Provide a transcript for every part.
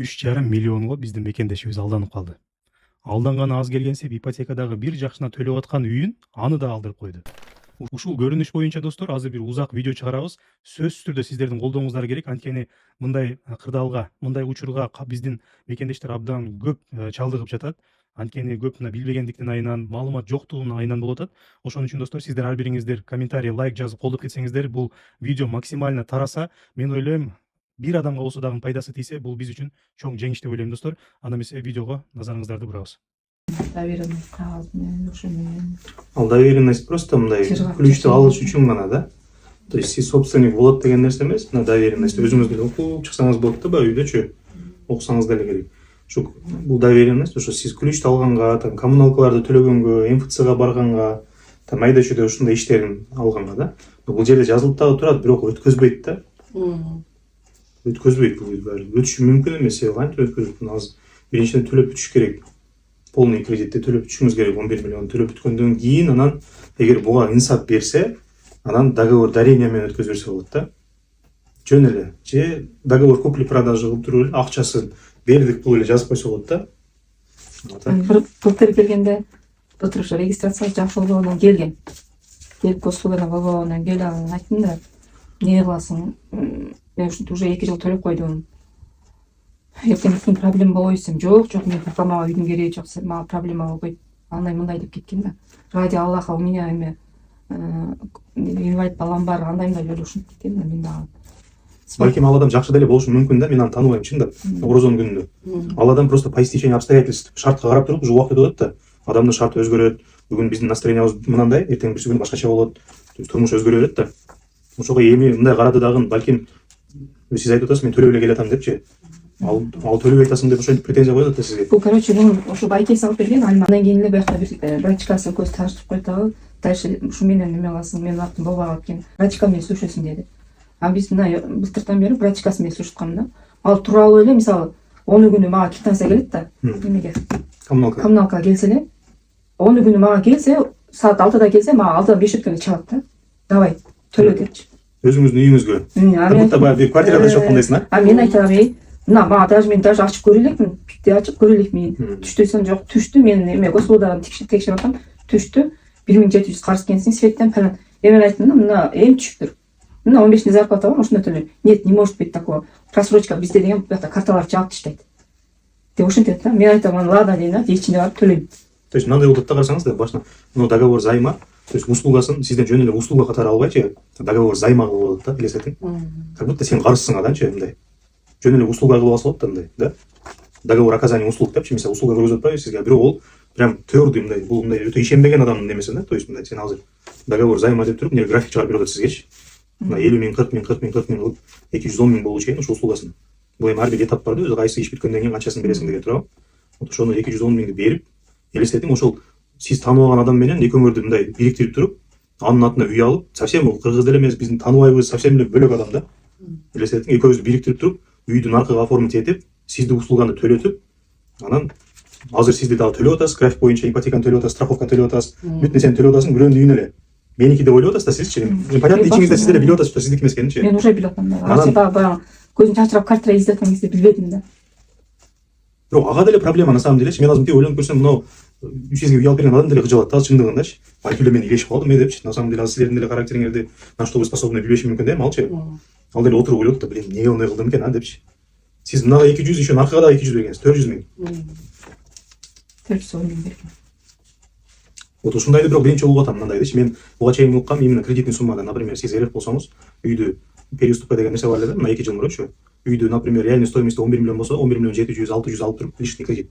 3,5 миллионго биздин мекендешибиз алданып калды. Алданганы аз келгенсип ипотекадагы бир жакшына төлөп аткан үйүн аны да алдырып койду. Ушул көрүнүш боюнча достор азыр бир узак видео чыгарабыз. Сөзсүз түрдө сиздердин колдооңуздар керек. Анткени мындай кырдаалга, мындай учурга биздин мекендештер абдан көп чалдыгып жатат. Анткени көп мына билбегендиктин айынан, маалымат жоктугунун айынан болуп атат. Ошон үчүн достор, сиздер ар бириңиздер комментарий, лайк жазып колдоп кетсеңиздер, бул видео максимально тараса, мен ойлойм, бир адамга болсо дагы пайдасы тийсе, бул биз үчүн чоң жеңиш деп ойлойм достор. Анда эмесе видеого назарыңыздарды бурабыз. Доверенность кагаз менен ошо менен. Ал доверенность просто мындай ключту алыш үчүн гана да. То есть сиз собственник болот деген нерсе эмес, мына доверенность өзүңүз деле окуп чыксаңыз болот да, баягы үйдөчү окусаңыз деле керек. Ошо бул доверенность ошо сиз ключту алганга, там коммуналкаларды төлөгөнгө, МФЦга барганга, там айда чүйдө ушундай иштерин алганга да. Бул жерде жазылып дагы турат, бирок өткөзбөйт да. Өткөзбөйт бул баары. Өтүшү мүмкүн эмес, кантип өткөзөт? Азыр биринчиден төлөп бүтүш керек. Полный кредитти төлөп бүтүшүңүз керек, 11 миллион төлөп бүткөндөн кийин анан эгер буга инсап берсе, анан договор дарения менен өткөзүп берсе болот да. Жөн эле. Же договор купли-продажа кылып туруп эле акчасын бердик бул эле жазып койсо болот да. Былтыр келгенде былтыр ошо регистрация жакшы болбогондон келген. Келип госплана болбогондон келип анан айттым да, эмне кыласың? Мен ушинтип уже 2 жыл төлөп койдум. Эртең проблема болбой десем, жок, мен мага үйдүн кереги жок, мага проблема болбойт. Андай мындай деп кеткен да. Ради Аллаха, у меня эме инвалид балам бар, андай эле ушинтип кеткен да, мен дагы. Балким ал адам жакшы деле болушу мүмкүн да, мен аны тааныбайм чындап. Орозонун күнүндө. Ал адам просто по истечению обстоятельств шартка карап туруп уже убакыт өтөт да. Адамдын шарты өзгөрөт. Бүгүн биздин настроениябыз мынандай, эртең бирси күнү башкача болот. Турмуш өзгөрө берет да. Ошого эми мындай карады дагы, балким сиз айтып атасыз, мен төлөп эле келатам депчи. Ал төлөбөй атасың деп ошентип претензия коет да сизге. Бул короче мунун ошо байкеси алып берген, андан кийин эле буякта бир врачкасы көз тааштырып койду дагы. Дальше ушу менен эме кыласың, менин убактым болбой экен. Врачка менен сүйлөшөсүң деди. А биз мына былтыртан бери врачкасы менен сүйлөшүп да. Ал тууралуу эле мисалы 10 күнү мага квитанция келет да. Эмеге? Коммуналкага келсе эле 10 күнү мага келсе, саат 6-да келсе, мага 6-дан 5 өткөндө чалат да. Давай, төлө депчи. Өзүңүздүн үйүңүзгө. Кыргызда баягы бир квартирада жашап аткандайсың, а? Мен айтам, мына мага мен даже ачып көрө элекмин, пикти ачып көрө элекмин. Түштү десем, жок, түштү. Мен эме господадан текшерип атам, түштү. 1700 карыз экенсиң, светтен falan. Мен айттым, мына эми түшүптүр. Мына 15 зарплата бар, ошондо төлөйм. Нет, не может быть такого. Просрочка bizde деген буякта карталар жаап таштайт. Деп ошентет да. Мен айтам, ладно дейм, ичине барып төлөйм. То есть мындай болот да, карасаңыз да, башына, но договор займа, то есть услугасын сизден жөн эле услуга катары албайчы, договор займа кылып алат да, билесиң. Как будто сен карызсың аданчы, мындай. Жөн эле услуга кылып алса болот да, мындай, да? Договор оказания услуг депчи, мисалы услуга көргөзүп атпайбы сизге, бирок ол прям твердый мындай, бул мындай өтө ишенбеген адамдын немеси да, то есть мындай сен азыр договор займа деп туруп, эмне график чыгарып берип атат сизгечи. Мына 50 миң, 40 миң, 40 миң, 40 миң кылып 210 миң болуу чейин ушу услугасын. Бул эми ар бир этап бар да, өзү кайсы иш бүткөндөн кийин канчасын бересиң деген туурабы. Ошону 210 миңди берип, элестетиң, ошол сиз тааныбаган адам менен экөөңөрдү мындай бириктирип туруп, анын атына үй алып, совсем бул кыргыз деле эмес, биздин тааныбайбыз, совсем эле бөлөк адам да. Элестетиң, экөөбүздү бириктирип туруп, үйдүн аркага оформить этип, сизди услуганы төлөтүп, анан азыр сизди дагы төлөп атасыз, график боюнча ипотеканы төлөп атасыз, страховка төлөп атасыз, бүт нерсени төлөп атасың, бирөөнүн үйүнө эле. Меники деп ойлоп атасыз да сизчи. Понятно, ичиңизде сиз деле билип атасыз, что сиздики эмес экенинчи. Мен уже билип атам да. Анан баягы көзүм чачырап квартира издеп аткан кезде билбедим да. Бирок ага деле проблема на самом делечи. Мен азыр мынтип ойлонуп көрсөм, мынау сизге үй алып берген адам деле кыжалат да, чындыгындачы. Балки эле мен илешип калдым депчи. На самом деле азыр силердин деле характериңерди на что вы способны билбеши мүмкүн да, алчы. Ал деле отуруп ойлоп да, блин, эмнеге мындай кылдым экен, а депчи. Сиз мынага 200, еще аркага да 200 бергенсиз, 400 миң. 400 миң берген. Вот ушундайды бирок биринчи болуп атам мындайдычы. Мен буга чейин уккам, именно кредитный суммада, например, сиз элек болсоңуз, үйдү переуступка деген нерсе бар эле да, мына 2 жыл мурунчу. Үйдү, например, реальный стоимости 11 миллион болсо, 11 миллион 700, 600 алып туруп личный кредит.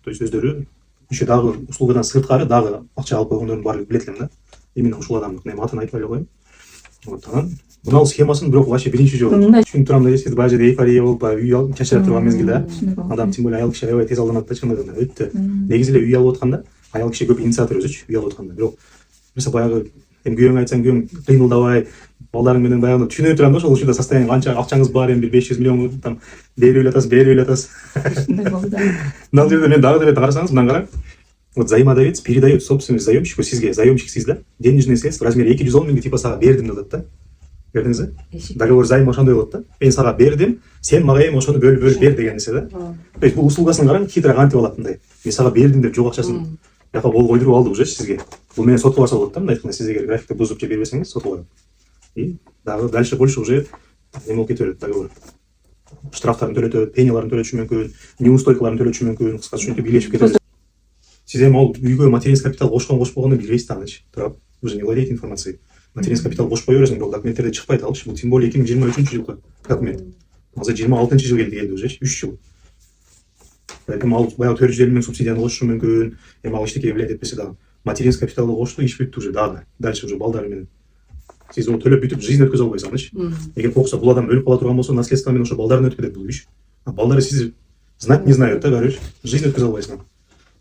То есть өздөрү еще дагы услугадан сырткары дагы акча алып койгондордун баардыгын билет элем да. Именно ушул адамдын, эми атын айтпай эле коеюн. Вот анан мынау схемасын бирок вообще биринчи жолу түшүнүп турам да, сиз баягы жерде эйфория болуп, үй алып чачырап турган мезгилде адам тем более аял киши аябай тез алданат да, чындыгында өтө. Негизи эле үй алып атканда аял киши көп инициатор өзүчү, үй алып атканда. Бирок мисалы баягы эми күйөөңө айтсаң, күйөөң кыймылдабай, балдарың менен баягы түшүнө турам да, ошол учурда состояние канча акчаңыз бар, эми бир 500 миллион там берип эле атасыз. Ушундай болду да. Мына жерде мен дагы деп карасаңыз, мындан караңыз. Вот заимодавец передает собственность заемщику, сизге заемщик сиз да, денежные средства в размере 210 миңди типа сага бердим деп атат да. Көрдүңүз да? Эшик. Договор займа ошондой болот да. Мен сага бердим, сен мага эми ошону бөлүп бер деген нерсе да. То есть бул услугасын караң, хитро кантип алат мындай. Мен сага бердим деп жок акчасын жака кол койдуруп алды уже сизге. Бул менен сотко барса болот да, мындай айтканда сиз эгер графикти бузуп же бербесеңиз сотко барат. И дагы дальше больше уже эме болуп кете берет договор. Штрафтарын төлөтөт, пеняларын төлөтүшү мүмкүн, неустойкаларын төлөтүшү мүмкүн, кыскасы ушинтип бийлешип кете берет. Сиз эми ол үйгө материнский капитал кошкон кошпогонун билбейсиз да анычы. Туурабы? Вы же не владеете информацией. Материнский капитал кошпой бересиң, бирок документтерде чыкпайт алчы. Бул тем более 2023 жылкы документ. Азыр 26 жыл келди уже 3 жыл. Поэтому ал баягы 450 миң субсидияны кошушу мүмкүн. Эми ал эчтеке билет этпесе дагы. Материнский капиталды кошту, иш бүттү уже дагы. Дальше уже балдары менен. Сиз оны төлөп бүтүп жизнь өткөзө албайсыз анычы. Эгер кокса бул адам өлүп кала турган болсо, наследство менен ошо балдарын өткөзөт бул иш. А балдары сиз знать не знают да, баары жизнь өткөзө албайсың.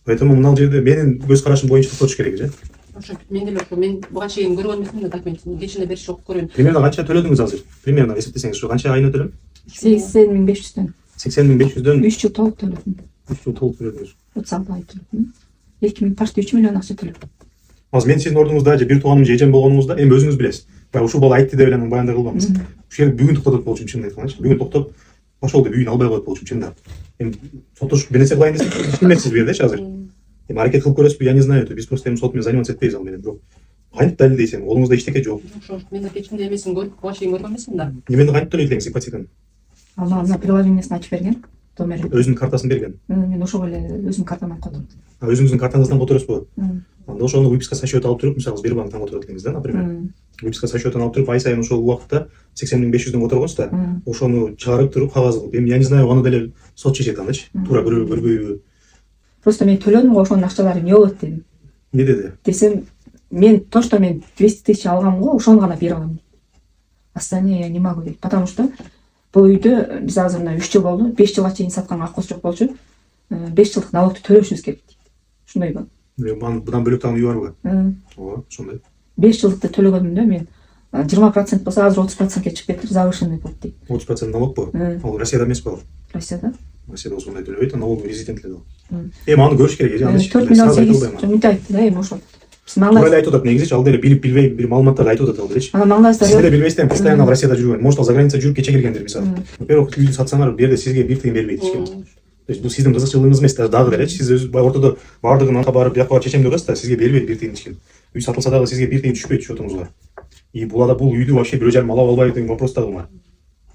Поэтому мына жерде менин көз карашым боюнча токтотуш керек же. Ошо мен деле мен буга чейин көргөн эмесмин да документин. Кечинде беришип окуп көргөн. Примерно канча төлөдүңүз азыр? Примерно эсептесеңиз, ушу канча айына төлөм? 80.500'дөн 80.500'дөн 3 жыл толук төлөдүм. 3 жыл толук төлөдүңүз. 36 ай төлөдүм. 3 миллион акча төлөдүм. Азыр мен сиздин ордуңузда же бир тууганым же эжем болгонуңузда эми өзүңүз билесиз. Баягы ушул бала айтты деп эле баяндай кылбаңыз. Ушул жерде бүгүн токтотот болчумун чынын айтканда. Бүгүн токтоп ошол деп үйүн албай коет болчумун чында. Эми соттош бир нерсе кылайын десем, эч билмексиз бу жердечи азыр. Эми аракет кылып көрөсүзбү, я не знаю, биз просто эми сот менен заниматься этпейбиз ал менен, бирок кантип далилдейсиң? Колуңузда эчтеке жок. Ошо мен да кечинде эмесин көрүп буга чейин көргөн эмесмин да. Эмени кантип төлөйт элеңиз ипотеканы? Ана приложениесин ачып берген. Домер. Өзүнүн картасын берген. Мен ошого эле өзүмдүн картаман котордум. Өзүңүздүн картаңыздан которосузбу? Анда ошону выписка со счета алып туруп, мисалы Сбербанктан которот элеңиз да, например. Выписка со счетан алып туруп, ай сайын ошол убакытта 80.500'дөн которгонсуз да, ошону чыгарып туруп кагаз кылып. Эми я не знаю, аны деле сот чечет анычы. Туура көрөбү, көрбөйбү. Просто мен төлөдүм го ошонун акчалары эмне болот дедим. Не деди? Десем, мен то, что мен 200 тысяч алгам го, ошону гана бере алам. Остальное я не могу дейт. Потому что бул үйдө биз азыр мына 3 жыл болду, 5 жылга чейин саткан акыбыз жок болчу. 5 жылдык налогду төлөшүбүз керек дейт. Ушундай болду. Будан бөлөк дагы үй барбы? Ооба, ошондой. 5 жылдыкты төлөгөнүмдө мен 20% болсо азыр 30%ке чыгып кетип завышенный болуп дейт. 30% налог бу? Ал Россияда эмес бу? Россияда. Россияда ошондой төлөбөйт, налоговый резидент эле ал. Эми аны көрүш керек, аны 4 миллион 8 мынтип айтты да эми ошол. Биз Туура эле айтып атат негизичи, ал деле билип билбей бир маалыматтарды айтып атат ал делечи. Ана маңдайсыздар. Сиз деле билбейсиздер, постоянно Россияда жүргөн. Может, ал за граница жүрүп кече келгендир мисалы. Во-первых, үйдү сатсаңар, бу жерде сизге бир тыйын бербейт эч ким. То есть бул сиздин кызыкчылыгыңыз эмес дагы делечи. Сиз өзү ортодо баардыгын анка барып, бияка барып чечем деп атасыз да, сизге бербейт бир тыйын эч ким. Үй сатылса дагы сизге бир тыйын түшпөйт счетуңузга. И бул үйдү вообще бирөө жарым ала албайбы деген вопрос да кылма.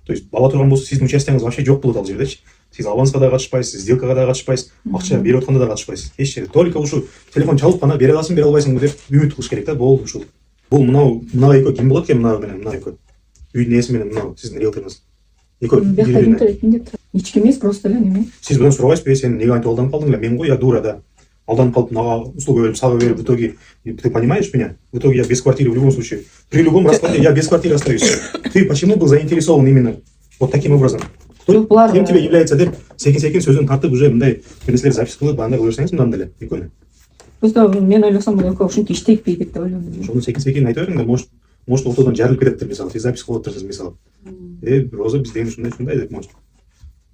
То есть ала турган болсо сиздин участиеңиз вообще жок болот ал жердечи. Сиз аванска да катышпайсыз, сделкага да катышпайсыз, акча берип атканда да катышпайсыз. Эч жерде. Только ушу телефон чалып гана бере аласың, бере албайсыңбы деп үмүт кылыш керек да, болду ушул. Бул мына экөө ким болот экен, мына менен мына экөө. Үйдүн ээси менен мына сиздин риэлторуңуз. Экөө биякта эч ким эмес, просто эле неме. Сиз мындан сурабайсызбы, сен эмнеге антип алданып калдың эле? Мен го, я дура да. Алданып калып мага услуга берип, сагы берип, в итоге ты понимаешь меня? В итоге я без квартиры в любом случае. При любом раскладе я без квартиры остаюсь. Ты почему был заинтересован именно вот таким образом? Кем тебе является деп секин сөзүн тартып уже мындай нерселер запись кылып андай кыла берсеңиз мындан деле экөөнү. Просто мен ойлосом бул экөө ушинтип иштейт деп ойлойм. Ошону секин айтып бериңдер, может ортодон жарылып кетептир мисалы, сиз запись кылып атырсыз мисалы. Роза биз деген ушундай деп может.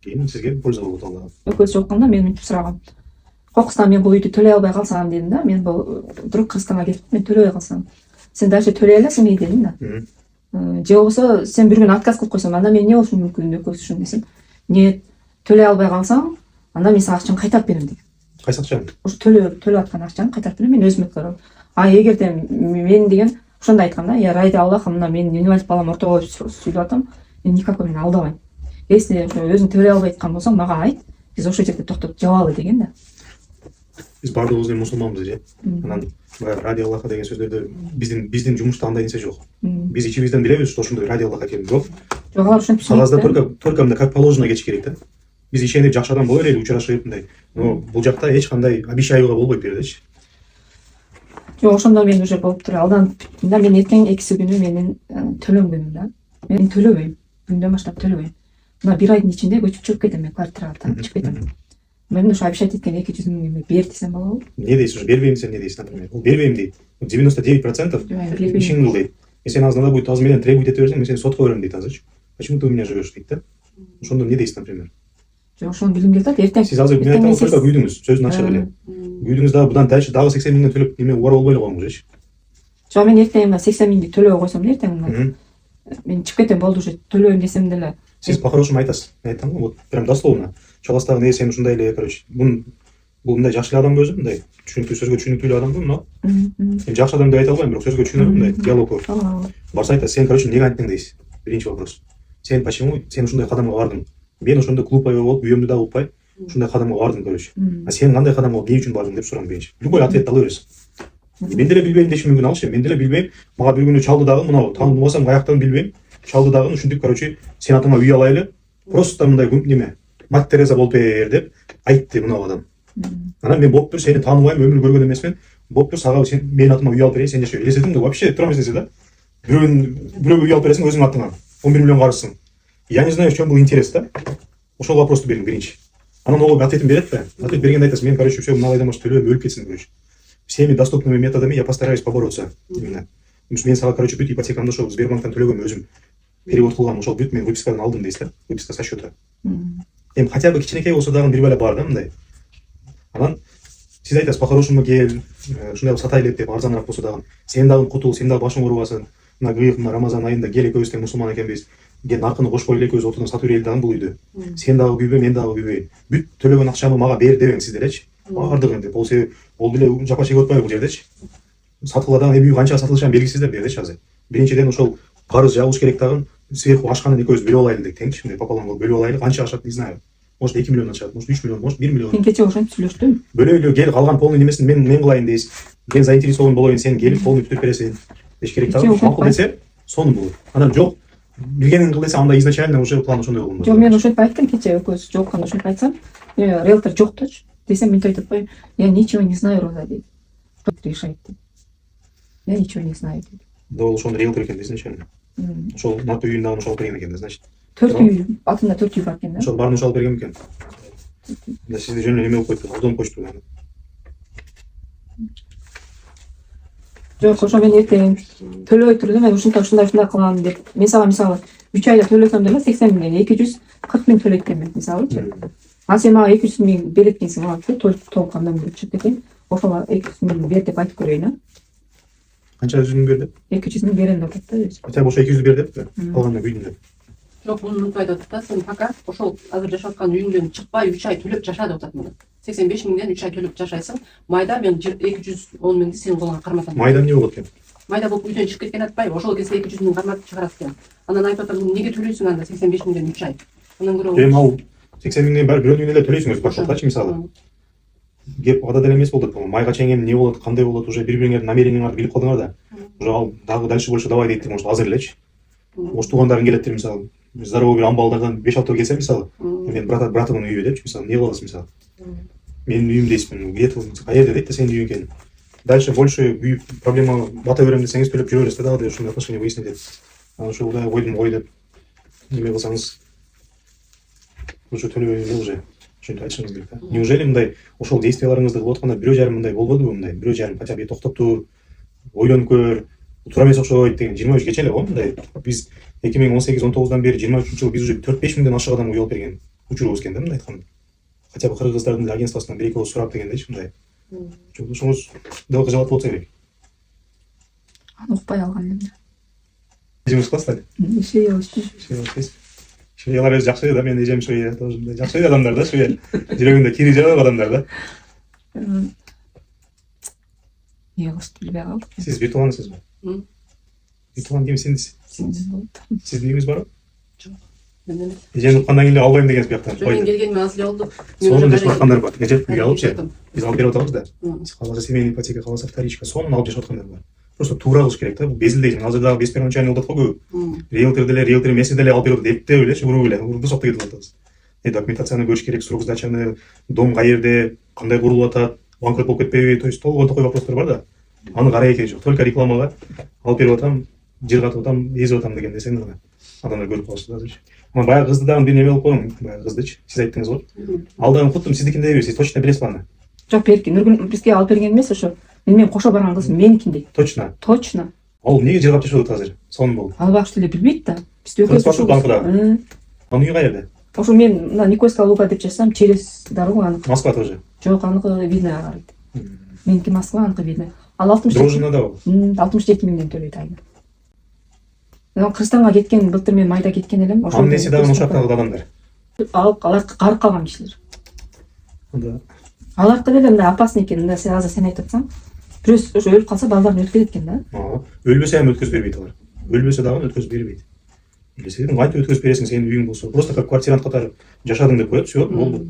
Кийин сизге польза болот алла. Экөөсү жокканда мен мынтип сурагам. Кокустан мен бул үйдү төлөй албай калсам дедим да, мен бул вдруг Кыргызстанга кетип мен төлөбөй калсам. Сен дальше төлөй аласың дедим да. Же болбосо сен бир күн отказ кылып койсоң, анда мен эмне болушу мүмкүн экөөсү үчүн десем. Нет, төлөй албай калсаң, анда мен сага акчаны кайтарып берем деген. Кайсы акчаны? Ошо төлөп аткан акчаны кайтарып берем, мен өзүмө көрөм. А эгерде мен деген ошондой айткан да, я ради Аллаха мына мен инвалид балам ортого сүйлөп атам, мен никакой мен алдабайм. Если ошо өзүң төлөй албай аткан болсоң, мага айт, биз ошол жерде токтоп жабалы деген да. Биз баардыгыбыз эми мусулманбыз же. Анан ради Аллаха деген сөздөрдө биздин жумушта андай нерсе жок. Биз ичибизден билебиз, что ошондой ради Аллаха экенин, бирок Жок, алар ушинтип кагазда только мындай как положено кетиш керек да. Биз ишенип жакшы адам боло берели, учурашып мындай. Но бул жакта эч кандай обещаюуга болбойт бул жердечи. Жок, ошондо мен уже болуптур. Алданып бүттүм да. Мен эртең экиси күнү менин төлөм күнүм да. Мен төлөбөйм. Бүгүндөн баштап төлөбөйм. Мына бир айдын ичинде көчүп чыгып кетем, мен квартирага чыгып кетем. Мен ошо обещать эткен 200 миң эме бер десем болобу? Не дейсиз, уже бербейм десем не дейсиз, например. Ол бербейм дейт. 99% ишиң кыл дейт. Сен азыр надо будет азыр менен требовать эте берсең, мен сени сотко берем дейт азырчы. Почему ты у меня живешь дейт да? Ошондо эмне дейсиз, например? Жок, ошону билгим келет. Эртең Сиз азыр мен айтам, только үйдүңүз, сөзүн ачык эле. Үйдүңүз дагы будан дальше дагы 80 миңден төлөп эме убар болбой эле коюңузчу. Жок, мен эртең 80 миңди төлөбөй койсом да эртең мен чыгып кетем болду уже төлөйм десем деле Сиз по-хорошему айтасыз. Мен айтам, вот прям дословно. Чаластагы не сен ушундай эле, короче. Бул мындай жакшы эле адам өзү, мындай түшүнүктүү сөзгө түшүнүктүү эле адам но мен жакшы адам деп айта албайм, бирок сөзгө түшүнөм, мындай диалог көп. Барса айтат, сен короче эмнеге анттың дейсиз. Биринчи вопрос. Сен почему сен ушундай кадамга бардың? Мен ошондо клубай болуп, үйөмдү да укпай, ушундай кадамга бардым, короче. А сен кандай кадамга эмне үчүн бардың деп сурам биринчи. Любой ответ ала бересиң. Мен деле билбейм дешим мүмкүн алчы. Мен деле билбейм. Мага бир күнү чалды дагы, мына тааныбасам каяктан билбейм. Чалды дагы ушинтип, короче, сен атыңа үй алайлы. Просто мындай неме, Мать Тереза болуп бер деп айтты мына адам. Анан мен болуптур, сени тааныбайм, өмүр көргөн эмесмин. Болуптур, сага сен менин атыма үй алып берейин, сен жашай. Элестетиңби? Вообще тура эмес нерсе да. Бирөөгө үй алып бересиң, өзүңдүн атыңа. 11 миллион карызсың. Я не знаю, в чем был интерес, да? Ошол вопросту бериң биринчи. Анан ого ответин берет да. Ответ бергенде айтасың, мен, короче, все, мына айдан баш төлөйм, өлүп кетсин, короче. Всеми доступными методами я постараюсь побороться. Именно. Мен сага, короче, бүт ипотекамды ошол Сбербанктан төлөгөм өзүм. Перевод кылгам, ошол бүт мен выпискадан алдым дейсиз да. Выписка со счета. Эми хотя бы кичинекей болсо дагы бир бала бар да мындай. Анан сиз айтасыз, по-хорошему кел, ушундай сатайлы деп арзаныраак болсо дагы. Сен дагы кутул, сен дагы башың оорубасын. Мына кыйык мына Рамазан айында кел экөөбүз тең мусулман экенбиз. Кел наркыны кошпой эле экөөбүз отурдан сатып берели дагы бул үйдү. Сен дагы күйбө, мен дагы күйбөй. Бүт төлөгөн акчамы мага бер дебең сиздерчи. Бардыгын деп. Ол деле жапа чегип атпайбы бул жердечи. Сатыла дагы эми үй канча сатылышын белгисиздер дедичи азыр. Биринчиден ошол карыз жабыш керек дагы сверху ашканын экөөбүз бөлүп алайлы деп теңчи, мындай пополам кылып бөлүп алайлы. Канча ашат, не знаю. Может 2 миллиондан чыгат, может 3 миллион, может 1 миллион. Мен кече ошентип сүйлөштүм. Бөлөйлү, кел калган полный немесин мен кылайын дейсиз. Мен заинтересован болоюн, сен келип полный бүтүрүп бересиң. Деш керек дагы. Макул десе, сонун болот. Анан жок, билгенин кыл десе, анда изначально уже план ошондой болгон. Жок, мен ошентип айттым кече экөөбүз жолукканда ошентип айтсам, риэлтор жокточу десем, мынтип айтып атпайбы? Я ничего не знаю, Роза дейт. Решает дейт. Я ничего не знаю дейт. Да ол ошондо риэлтор экен изначально. Ошол наркы үйүн дагы ошол берген экен да, значит. 4 үй, атында 4 үй бар экен да. Ошол баарын ошол берген экен. Да сизди жөн эле неме болуп койту, алдонуп коюшту да. Жок, ошо мен эртең төлөй турдум, мен ушундай кылам деп. Мен сага мисалы 3 айда төлөсөм деле 80 миңден 240 миң төлөйт экенмин мисалычы. А сен мага 200 миң берет экенсиң, мага толук кандай болуп чыгып кетейин. Ошого 200 миң бер деп айтып көрөйүн, а? Канча жүзүң бер деп? 200 миң берем деп атты. Хотя бы ошо 200 бер деп, калганына күйдүм деп. Жок, муну унутпай атат да, сен пока ошол азыр жашап аткан үйүңдөн чыкпай 3 ай төлөп жаша деп атат муну. 85 миңден 3 ай төлөп жашайсың. Майда мен 210 миңди сенин колуңа карматам. Майда эмне болот экен? Майда болуп үйдөн чыгып кеткен атпайбы? Ошол кезде 200 миң карматып чыгарат экен. Анан айтып атам, эмнеге төлөйсүң анда 85 миңден 3 ай? Анан көрөм. Эми ал 80 миңден баары бирөөнүн эле төлөйсүңүз башкачы мисалы. Кеп ада деле эмес болду. Майга чейин эмне болот, кандай болот, уже бири-бириңердин намерениңарды билип калдыңар да. Уже ал дагы дальше больше давай дейт, может азыр элечи. Может туугандарың келет мисалы. Здоровый бир амбалдардан 5-6 келсе мисалы. Мен братымдын үйү депчи мисалы. Эмне кыласыз мисалы? Менин үйүм дейсизби? Где-то каерде дейт да сенин үйүң экенин. Дальше больше үй проблема бата берем десеңиз төлөп жүрө бересиз да, ушундай отношения выяснить этип. Анан ушулдай койдум ой деп неме кылсаңыз уже төлөбөй эле уже. Ошентип айтышыңыз керек да. Неужели мындай ошол действияларыңызды кылып атканда 1,5 мындай болбодубу мындай? 1,5 хотя бы токтоп тур, ойлонуп көр, туура эмес окшойт деген 23 кече эле го мындай. Биз 2018-19 бери 23-жылы биз уже 4-5 миңден ашык адам үй алып берген. Учурубуз экен да мындай айтканда. Хотя бы кыргыздардын агентствосунан 1-2 сурап дегендейчи мындай. Ошоңуз дагы кыжалат болсо керек. Аны укпай алган элем. Эжеңиз кыласыздар? Ишей алышты. Шуялар өзү жакшы да, мен эжем шуя тоже жакшы адамдар да, шуя. Жүрөгүндө кири жок адамдар да. Эмне кылышты билбей калдык. Сиз бир туугансызбы? Бир ким сиңдиси? Сиздин үйүңүз барбы? Жок. Мен эмес. Эжем уккандан кийин эле албайм деген сыяктан. Жок, мен келгениме аз эле болду. Сонун жашап аткандар бар. Нече үй алыпчы. Жактым. Биз алып берип атабыз да. Каласа семейный ипотека, каласа вторичка, сонун алып жашап аткандар бар. Просто туура кылыш керек да. Бул безилдей. Азыр дагы беспервоначальный болуп атат го көп. Риэлтор деле, риэлтор эмеси деле алып берип деп элечи уруп эле. Урду сотто кетип атабыз. Документацияны көрүш керек, срок сдачаны, дом каерде, кандай курулуп атат, банкрот болуп кетпейби, то есть толгой такой вопростор бар да. Аны карай экен жок. Только рекламага алып берип атам, жыргатып атам, эзип атам деген нерсени гана адамдар көрүп калышты азыр. Ана баягы кызды дагы бир неме болуп койдум, баягы кыздычы. Сиз айттыңыз го. Ал дагы куттум, сиздикин дейби, сиз точно билесизби аны? Жок, берки Нургүл бизге алып берген эмес, ошо менен кошо барган кыз меникин дейт. Точно. Точно. Ал эмнеге жыргап жашап атат азыр? Сонун болду. Ал багыш деле билбейт да. Биз Кыргыз банкыда. Анын үйү каерде? Ошо мен мына Никольская Луга деп жазсам, через дорогу аныкы. Москва тоже. Жок, аныкы видно карайт. Меники Москва, аныкы видно. Ал 67. Дрожжина да бол. 67 миңден төлөйт айына. Кыргызстанга кеткен былтыр мен майда кеткен элем. Амнести дагы ошактагы адамдар. Алып аларга карып калган кишилер. Анда Аларга деле мындай опасный экен да, азыр сен айтып атсаң. Бирөөсү ошо өлүп калса балдарын өткөрөт экен да. өлбөсө эми өткөзүп бербейт алар. Өлбөсө дагы өткөзүп бербейт. Сен кантип өткөзүп бересиң, сенин үйүң болсо. Просто как квартирант катары жашадың деп коет, все, болду.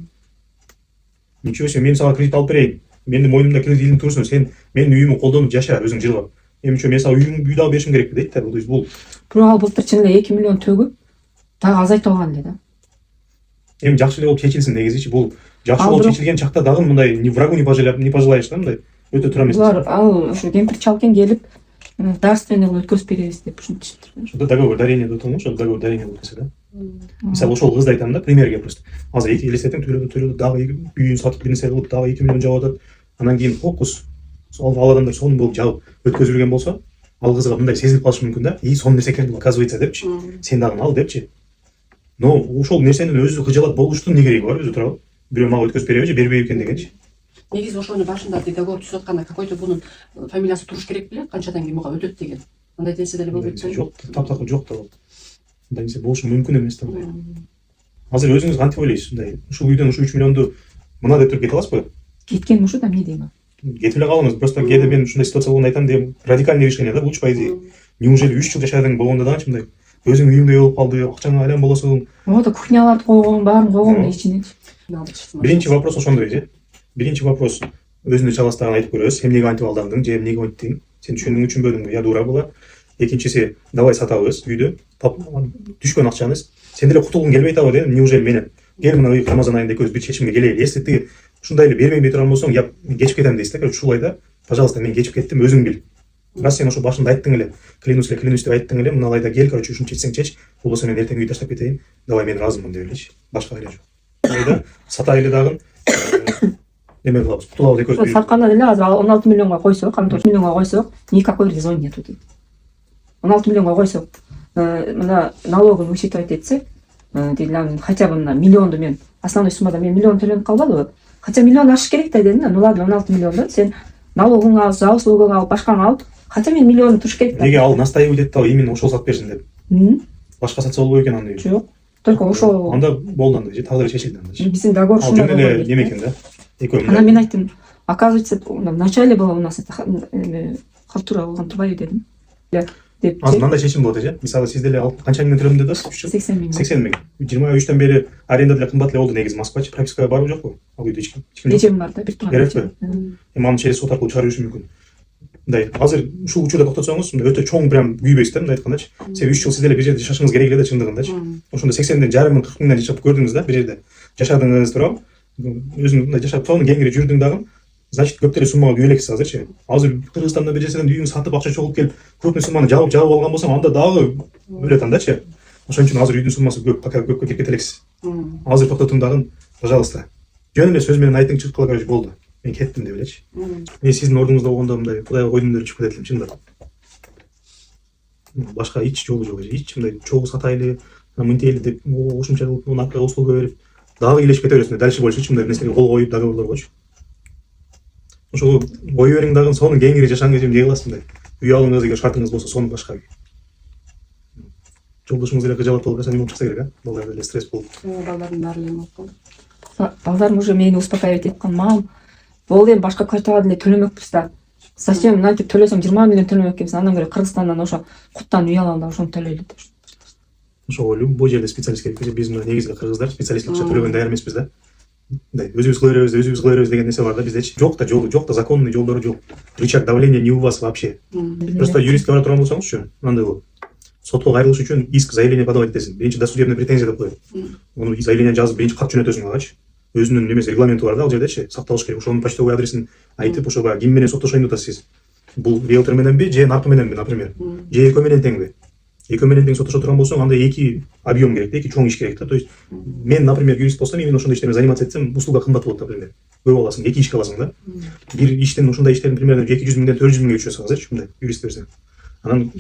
Ничего себе, мен сага кредит алып берейин. Менин мойнумда кредитим турсун, сен менин үйүмдү колдонуп жаша, өзүң жылгап. Эми чо мен сага үй дагы беришим керекпи дейт да. Бул Бирок ал былтыр чын эле 2 миллион төгүп дагы азайтып алган эле да. эми жакшы эле болуп чечилсин негизичи. Бул жакшы Ал болуп бирок- чечилген чакта дагы мындай врагу не пожелаешь да, мындай өтө тура эмес. Булар ал ошо кемпир чалкен келип дарственный кылып өткөзүп беребиз деп ушинтиптир. Ошо договор дарения деп аталат, ошо договор дарения болуп кетсе да. Мисалы ошол кызды айтам да, примерге просто. Азыр эки элестетиң, төлөдү дагы үйүн сатып бир нерсе кылып дагы 2 миллион жабып атат. Анан кийин фокус ал адамдар сонун болуп жабып өткөзүп жүргөн болсо, ал кызга мындай сезилип калышы мүмкүн да. Сонун нерсе экен бул, оказывается депчи. Сен дагы ал депчи. Но ошол нерсенин өзү кыжалат болуштун не кереги бар өзү турабы? Бирөө мага өткөзүп береби же бербейби экен дегенчи. Негизи ошону башында договор түзүп атканда какой-то бунун фамилиясы туруш керек беле, канчадан кийин буга өтөт деген. Андай нерсе деле болбойт беле. Жок, таптакыр жок да. Мындай нерсе болушу мүмкүн эмес да. Азыр өзүңүз кантип ойлойсуз? Мындай ушул үйдөн ушу 3 миллионду мына деп туруп кете аласызбы? Кеткен ушул да эмне дейм. Кетип эле калыңыз. Просто кээде мен ушундай ситуация болгондо айтам деп радикальный решение да, лучше по идее. Неужели 3 жыл жашадың болгондо дагычы мындай өзүң үйүңдөй болуп калды, акчаңа айлан болосуң. Оода кухняларды койгон, баарын койгон да ичине. Биринчи вопрос ошондой же. Биринчи вопрос өзүнө чаластаган айтып көрөбүз. Сен эмнеге антип алдың, же эмнеге ойттуң? Сен түшүндүң түшүнбөдүңбү? Я дура була. Экинчиси, давай сатабыз үйдү. Түшкөн акчаны сен деле кутулгуң келбей атабы дедим. Неужели менен? Кел мына Рамазан айында экөөбүз бир чечимге келели. Если ты ушундай эле бербейм дей турган болсоң, я кечип кетем дейсиз да. Короче, ушулай да. Пожалуйста, мен кечип кеттим, өзүң бил. Раз сен ошо башында айттың эле, клянусь деп айттың эле, мыналайда кел, короче, ушуну чечсең чеч. Болбосо мен эртең үй таштап кетейин. Давай мен разымын деп элечи. Башка айла жок. Айда сатайлы дагы эме кылабыз. Кутулабыз экөөбүз. Сатканда деле азыр 16 миллионго койсок, 14 миллионго койсок, никакой резон нету дейт. 16 миллионго койсок, мына налогун вычитывать этсек, дейли хотя бы мына миллионду мен основной суммада мен миллион төлөнүп калбадыбы? Хотя миллион ашыш керек да дедим да. Ну ладно, 16 миллионду сен налогуңду алып, за услугаңды алып, башканы алып, хотя мен миллионду туруш керек да. Неге ал настаивать этти да, именно ошол сатып берсин деп. Башка сатса болбой экен андай. Жок. Только ошол. Анда болду андай же, тагдыры чечилди анда. Биздин договор Ал ушундай жөн эле болгон неме дейт. экен да. Экөө Анан мен айттым, оказывается, вначале было у нас это халтура болгон турбайбы дедим. Деп азыр мындай чечим болот же. Мисалы сиз деле ал канча миңден төлөдүм дедиз? 80 миң. 80 миң. 23тен бери аренда деле кымбат эле болду негизи. Москвачы пропискага барбы жокпу? Ал үйдө эч ким жок. Эжем бар да, бир тууган. Керек Эми аны через сот аркылуу чыгарып жүрүшү мүмкүн. Мындай азыр ушул учурда токтотсоңуз, мындай өтө чоң прям күйбөйсүз да, мындай айткандачы. Сен 3 жыл сиз деле бир жерде жашашыңыз керек эле да чындыгындачы. Ошондо 80ден жарым миң 40 миңден жашап көрдүңүз да, бир жерде жашадыңыз туурабы? Өзүң мындай жашап сонун кеңири жүрдүң дагы. Значит, көп деле суммага күйө элексиз азырчы. Азыр Кыргызстанда бир жерден үйүң сатып акча чогулуп келип, крупный сумманы жабып алган болсоң, анда дагы өлөт андачы. Ошон үчүн азыр үйдүн суммасы көп, пока көпкө кирип кете элексиз. Азыр токтотуң дагы, пожалуйста. Жөн эле сөз менен айтың, чыгып кала короче, болду. Мен кеттим деп элечи. Мен сиздин ордуңузда болгондо мындай Кудайга койдум деп чыгып кетет элем чындап. Башка эч жолу жок, эч мындай чогуу сатайлы, мынтейли деп кошумча кылып, муну акча услуга берип, дагы илешип кете бересиң. Дальше больше мындай нерселерге кол коюп договорлоргочу. Ошол кое бериң дагы сонун кеңири жашаңыз деп эмне кыласыз мындай. Үй алыңыз эгер шартыңыз болсо, сонун башка үй. Жолдошуңуз деле кыжалат болуп калса эме болуп чыкса керек, балдар деле стресс болуп. Балдардын баары эле болуп калды. Балдарым уже мени успокаивать эткан, мам, болду эми башка квартирага деле төлөмөкпүз да. Зачем мынтип төлөсөң 20 миллион төлөмөк экенбиз, андан көрө Кыргызстандан ошо куттан үй алалы да ошону төлөйлү деп. Ошого любой жерде специалист керек. Биз мына негизги кыргыздар специалистке акча төлөгөн даяр эмеспиз да. Мындай өзүбүз кыла беребиз деген нерсе бар да биздечи. Жок да жолу, жок да законный жолдору жок. Рычаг давления не у вас вообще. Просто юристке бара турган болсоңузчу, мындай болот. Сотко кайрылыш үчүн иск, заявление подавать этесиң. Биринчи досудебный претензия деп коет. Ону заявление жазып, биринчи кат жөнөтөсүң агачы. Өзүнүн немеси регламенти бар да ал жердечи, сакталыш керек. Ошонун почтовый адресин айтып, ошо баягы ким менен соттошоюн деп атасыз. Бул риэлтор мененби, же наркы мененби, например. Же экөө менен теңби. Экөө менен тең соттошо турган болсоң, анда эки объем керек да, эки чоң иш керек да. То есть мен, например, юрист болсом, именно ошондой иштермен заниматься этсем, услуга кымбат болот, например. Көп аласың, эки ишке аласың да. Бир иштен ушундай иштердин примерно 200 миңден 400 миңге түшөсүң азырчы, мындай юрист берсең. Анан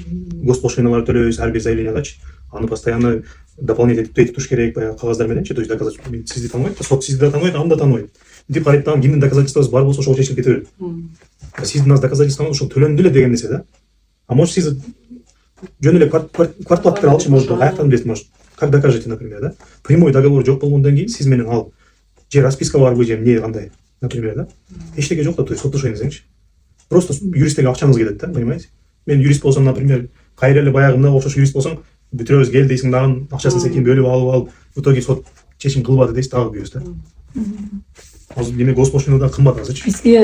госпошлиналар төлөйбүз ар бир заявлениядачы. Аны постоянно дополнительно этип туруш керек, баягы кагаздар мененчи, то есть доказать, сизди тааныбайт, сот сизди да тааныбайт, аны да тааныбайт. Мынтип карайт дагы кимдин доказательствосу бар болсо ошол чечилип кете берет. Сиздин доказательствоңуз ошол төлөндү эле деген нерсе да. А может сиз жөн эле квартплаттар алчу может каяктан билесиз, может как докажете, например, да? Прямой договор жок болгондон кийин сиз менен ал же расписка барбы же эмне кандай, например, да? Эчтеке жок да, то есть соттошойм десеңчи. Просто юристтерге акчаңыз кетет да, понимаете? Мен юрист болсом, например, кайра эле баягы окшош юрист болсоң, бүтүрөбүз кел дейсиң, дагы акчасын секин бөлүп алып, в итоге сот чечим кылбады дейсиз, дагы күйөбүз да. Демек гос машинадан кымбат азырчы. Бизге